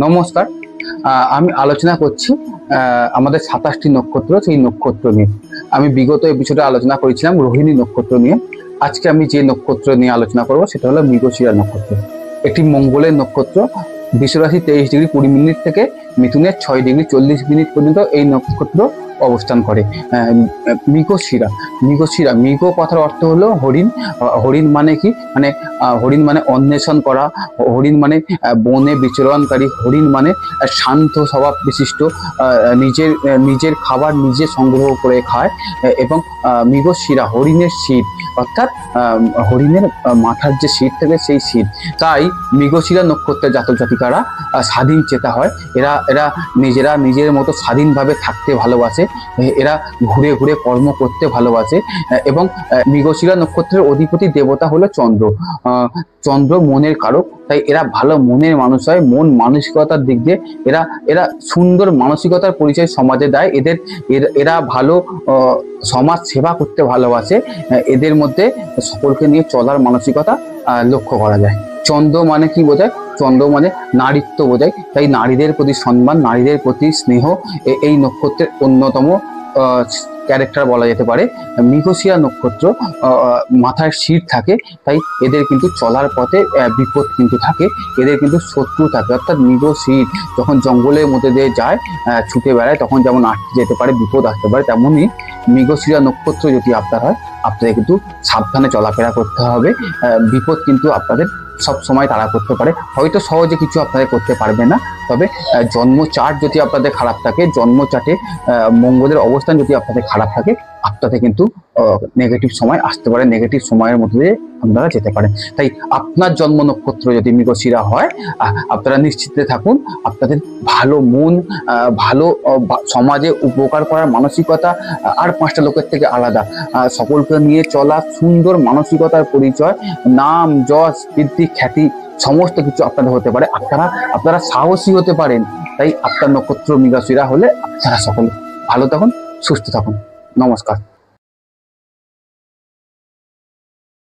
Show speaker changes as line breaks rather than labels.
নমস্কার। আমি আলোচনা করছি আমাদের 27টি নক্ষত্র, সেই নক্ষত্র নিয়ে। আমি বিগত এপিসোডে আলোচনা করেছিলাম রোহিণী নক্ষত্র নিয়ে। আজকে আমি যে নক্ষত্র নিয়ে আলোচনা করব সেটা হলো মৃগশিরা নক্ষত্র। একটি মঙ্গলের নক্ষত্র। বৃষরাশি 23°20' থেকে মিথুনের 6°40' পর্যন্ত এই নক্ষত্র অবস্থান করে। মৃগশিরা, মৃগ কথার অর্থ হলো হরিণ। হরিণ মানে কি? মানে হরিণ মানে অন্বেষণ করা, হরিণ মানে বনে বিচরণকারী, হরিণ মানে শান্ত স্বভাব বিশিষ্ট, নিজের নিজের খাবার নিজে সংগ্রহ করে খায়। এবং মৃগশিরা হরিণের শির, অর্থাৎ হরিণের মাথার যে শির থাকে সেই শির। তাই মৃগশিরা নক্ষত্রের জাতক জাতিকারা স্বাধীন চেতা হয়। এরা এরা নিজেরা নিজের মতো স্বাধীনভাবে থাকতে ভালোবাসে। এরা ঘুরে ঘুরে কর্ম করতে ভালোবাসে। এবং মৃগশিরা নক্ষত্রের অধিপতি দেবতা হলো চন্দ্র। চন্দ্র মনের কারক, তাই এরা ভালো মনের মানুষ হয়। মন মানসিকতার দিক দিয়ে এরা এরা সুন্দর মানসিকতার পরিচয় সমাজে দেয়। এরা ভালো সমাজ সেবা করতে ভালোবাসে। এদের মধ্যে সকলকে নিয়ে চলার মানসিকতা লক্ষ্য করা যায়। চন্দ্র মানে কি বোঝায়? চন্দ্র মানে নারীত্ব বোঝায়। তাই নারীদের প্রতি সম্মান, নারীদের প্রতি স্নেহ এই নক্ষত্রের অন্যতম ক্যারেক্টার বলা যেতে পারে। মৃগশিরা নক্ষত্র মাথায় শির থাকে, তাই এদের কিন্তু চলার পথে বিপদ কিন্তু থাকে। এদের কিন্তু শত্রু থাকে, অর্থাৎ মৃগশির যখন জঙ্গলের মধ্যে দিয়ে যায়, ছুটে বেড়ায়, তখন যেমন আটকে যেতে পারে, বিপদ আসতে পারে, তেমনই মৃগশিরা নক্ষত্র যদি আপনার হয়, আপনাদের কিন্তু সাবধানে চলাফেরা করতে হবে। বিপদ কিন্তু আপনাদের সব সময় তাড়া করতে পারে। হয়তো সহজে কিছু আপনাদের করতে পারবে না, তবে জন্ম চার্ট যদি আপনাদের খারাপ থাকে, জন্ম চার্টে মঙ্গলের অবস্থান যদি আপনাদের খারাপ থাকে, আপনাদের কিন্তু নেগেটিভ সময় আসতে পারে। নেগেটিভ সময়ের মধ্যে দিয়ে আপনারা যেতে পারেন। তাই আপনার জন্ম নক্ষত্র যদি মৃগশিরা হয়, আপনারা নিশ্চিন্তে থাকুন। আপনাদের ভালো মন, ভালো সমাজে উপকার করার মানসিকতা আর 5টা লোকের থেকে আলাদা। সকলকে নিয়ে চলা, সুন্দর মানসিকতার পরিচয়, নাম যশ কীর্তি খ্যাতি সমস্ত কিছু আপনাদের হতে পারে। আপনারা সাহসী হতে পারেন। তাই আপনার নক্ষত্র মৃগশিরা হলে আপনারা সকলে ভালো থাকুন, সুস্থ থাকুন। নমস্কার।